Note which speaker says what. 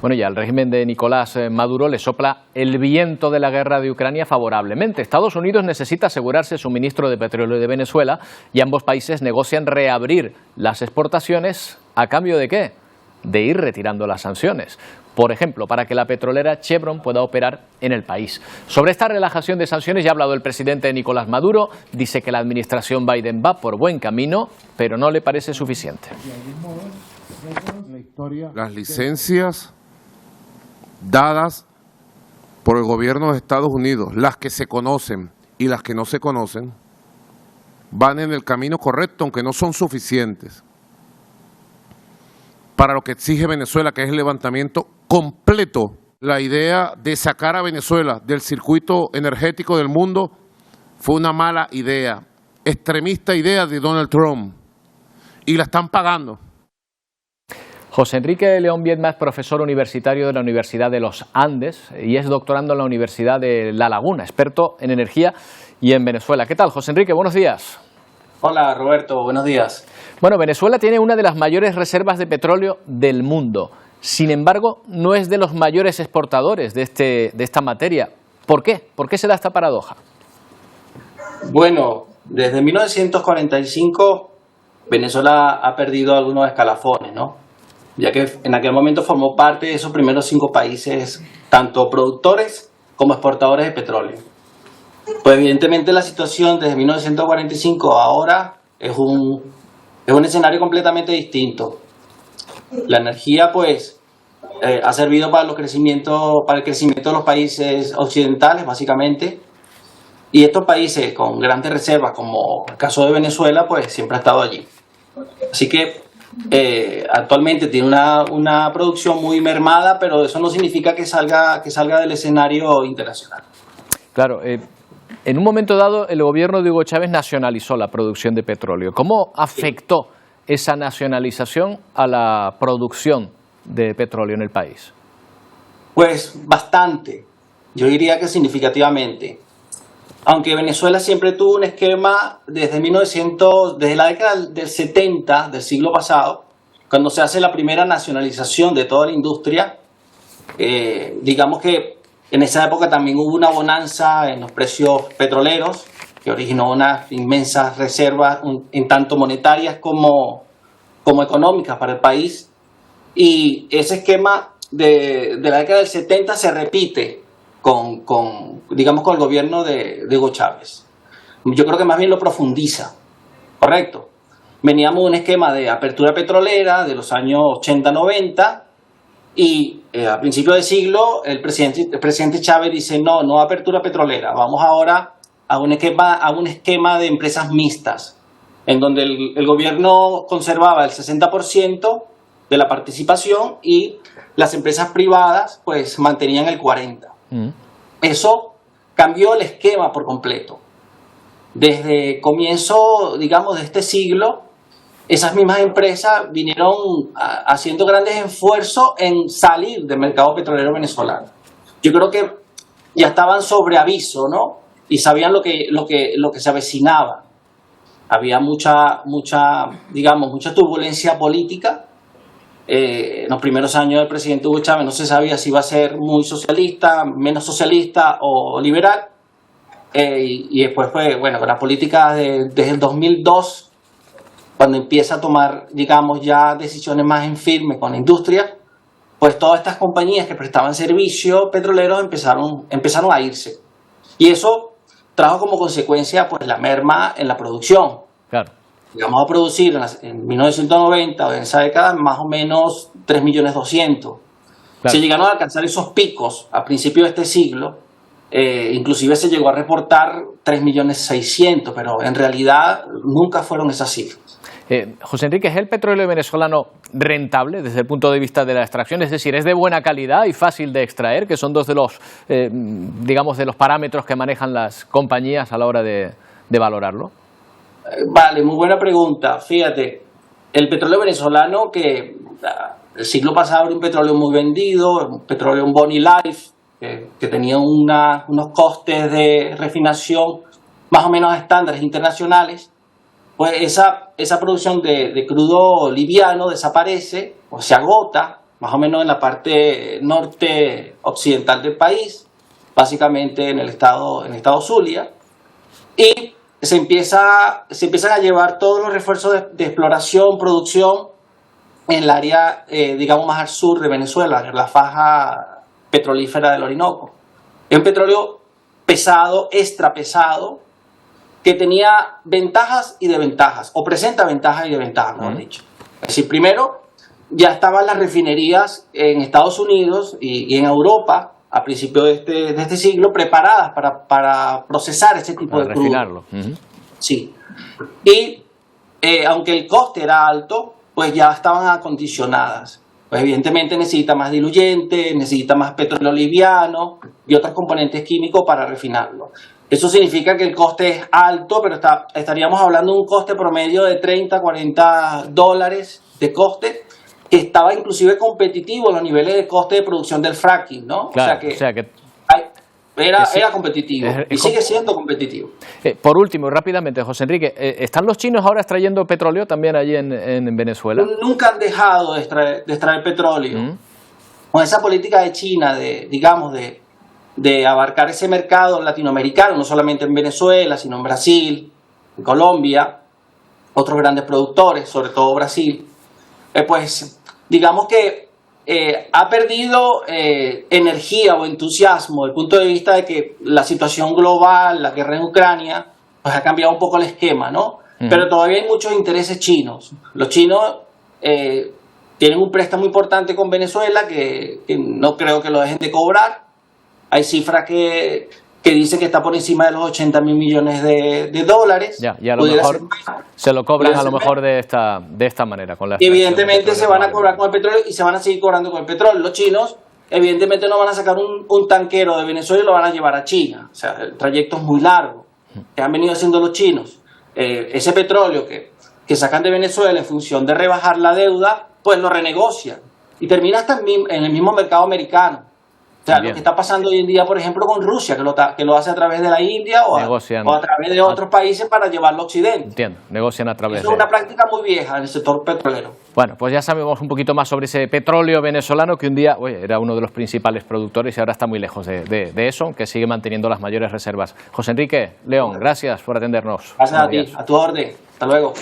Speaker 1: Bueno, ya el régimen de Nicolás Maduro le sopla el viento de la guerra de Ucrania favorablemente. Estados Unidos necesita asegurarse suministro de petróleo de Venezuela y ambos países negocian reabrir las exportaciones. ¿A cambio de qué? De ir retirando las sanciones. Por ejemplo, para que la petrolera Chevron pueda operar en el país. Sobre esta relajación de sanciones ya ha hablado el presidente Nicolás Maduro. Dice que la administración Biden va por buen camino, pero no le parece suficiente.
Speaker 2: Las licencias dadas por el gobierno de Estados Unidos, las que se conocen y las que no se conocen, van en el camino correcto, aunque no son suficientes para lo que exige Venezuela, que es el levantamiento completo. La idea de sacar a Venezuela del circuito energético del mundo fue una mala idea, extremista idea de Donald Trump, y la están pagando.
Speaker 1: José Enrique León Viedma es profesor universitario de la Universidad de los Andes y es doctorando en la Universidad de La Laguna, experto en energía y en Venezuela. ¿Qué tal, José Enrique? Buenos días.
Speaker 3: Hola, Roberto. Buenos días.
Speaker 1: Bueno, Venezuela tiene una de las mayores reservas de petróleo del mundo. Sin embargo, no es de los mayores exportadores de esta materia. ¿Por qué? ¿Por qué se da esta paradoja?
Speaker 3: Bueno, desde 1945 Venezuela ha perdido algunos escalafones, ¿no? Ya que en aquel momento formó parte de esos primeros 5 países, tanto productores como exportadores de petróleo. Pues evidentemente la situación desde 1945 a ahora es un escenario completamente distinto. La energía, pues, ha servido para el crecimiento de los países occidentales, básicamente. Y estos países con grandes reservas, como el caso de Venezuela, pues siempre ha estado allí. Así que actualmente tiene una producción muy mermada, pero eso no significa que salga del escenario internacional.
Speaker 1: Claro, en un momento dado el gobierno de Hugo Chávez nacionalizó la producción de petróleo. ¿Cómo afectó esa nacionalización a la producción de petróleo en el país?
Speaker 3: Pues bastante, yo diría que significativamente. Aunque Venezuela siempre tuvo un esquema desde la década del 70 del siglo pasado, cuando se hace la primera nacionalización de toda la industria, digamos que en esa época también hubo una bonanza en los precios petroleros, que originó unas inmensas reservas, en tanto monetarias como económicas para el país. Y ese esquema de la década del 70 se repite con el gobierno de Hugo Chávez. Yo creo que más bien lo profundiza, ¿correcto? Veníamos de un esquema de apertura petrolera de los años 80-90 y a principios de siglo el presidente Chávez dice no apertura petrolera, vamos ahora a un esquema de empresas mixtas, en donde el gobierno conservaba el 60% de la participación y las empresas privadas pues mantenían el 40%. Eso cambió el esquema por completo. Desde comienzo, digamos, de este siglo, esas mismas empresas vinieron haciendo grandes esfuerzos en salir del mercado petrolero venezolano. Yo creo que ya estaban sobre aviso, ¿no? Y sabían lo que se avecinaba. Había mucha turbulencia política. En los primeros años del presidente Hugo Chávez no se sabía si iba a ser muy socialista, menos socialista o liberal. Y después fue, con la política desde el 2002, cuando empieza a tomar, digamos, ya decisiones más en firme con la industria, pues todas estas compañías que prestaban servicios petroleros empezaron a irse. Y eso trajo como consecuencia pues la merma en la producción.
Speaker 1: Claro.
Speaker 3: Llegamos a producir en 1990 o en esa década más o menos 3.200.000. Claro. Se llegaron a alcanzar esos picos a principios de este siglo, inclusive se llegó a reportar 3.600.000, pero en realidad nunca fueron esas cifras.
Speaker 1: José Enrique, ¿es el petróleo venezolano rentable desde el punto de vista de la extracción? Es decir, ¿es de buena calidad y fácil de extraer, que son dos de los, de los parámetros que manejan las compañías a la hora de valorarlo?
Speaker 3: Vale, muy buena pregunta. Fíjate, el petróleo venezolano, que el siglo pasado era un petróleo muy vendido, un petróleo en Bonnie Life, que tenía unos costes de refinación más o menos a estándares internacionales, pues esa producción de crudo liviano desaparece o se agota más o menos en la parte norte occidental del país, básicamente en el estado Zulia, y se empiezan a llevar todos los refuerzos de exploración, producción en el área, digamos, más al sur de Venezuela, en la faja petrolífera del Orinoco. Es un petróleo pesado, extra pesado, que tenía ventajas y desventajas, o presenta ventajas y desventajas, mejor dicho. Es decir, primero, ya estaban las refinerías en Estados Unidos y en Europa a principios de este siglo preparadas para procesar este tipo de crudo.
Speaker 1: Refinarlo.
Speaker 3: Sí. Y aunque el coste era alto, pues ya estaban acondicionadas. Pues evidentemente necesita más diluyente, necesita más petróleo liviano y otros componentes químicos para refinarlo. Eso significa que el coste es alto, pero estaríamos hablando de un coste promedio de $30, $40 de coste, que estaba inclusive competitivo en los niveles de coste de producción del fracking, ¿no?
Speaker 1: Claro,
Speaker 3: era competitivo y sigue siendo competitivo.
Speaker 1: Por último, rápidamente, José Enrique, ¿están los chinos ahora extrayendo petróleo también allí en Venezuela?
Speaker 3: Nunca han dejado de extraer petróleo. Con esa política de China, de abarcar ese mercado latinoamericano, no solamente en Venezuela, sino en Brasil, en Colombia, otros grandes productores, sobre todo Brasil, pues digamos que ha perdido energía o entusiasmo desde el punto de vista de que la situación global, la guerra en Ucrania, pues ha cambiado un poco el esquema, ¿no? Pero todavía hay muchos intereses chinos. Los chinos tienen un préstamo importante con Venezuela que no creo que lo dejen de cobrar. Hay cifras que dicen que está por encima de los $80.000 millones de dólares.
Speaker 1: Y a lo mejor se lo cobran a lo mejor de esta manera. Con la
Speaker 3: y evidentemente se van a cobrar con el petróleo y se van a seguir cobrando con el petróleo. Los chinos evidentemente no van a sacar un tanquero de Venezuela y lo van a llevar a China. O sea, el trayecto es muy largo. Que han venido haciendo los chinos. Ese petróleo que sacan de Venezuela en función de rebajar la deuda, pues lo renegocian. Y termina hasta en el mismo mercado americano. O sea, lo que está pasando hoy en día, por ejemplo, con Rusia, que lo hace a través de la India o a través de otros países para llevarlo a Occidente.
Speaker 1: Entiendo, negocian a través
Speaker 3: Eso es una práctica muy vieja en el sector petrolero.
Speaker 1: Bueno, pues ya sabemos un poquito más sobre ese petróleo venezolano que un día era uno de los principales productores y ahora está muy lejos de eso, aunque sigue manteniendo las mayores reservas. José Enrique León, gracias por atendernos.
Speaker 3: Gracias a ti, a tu orden. Hasta luego.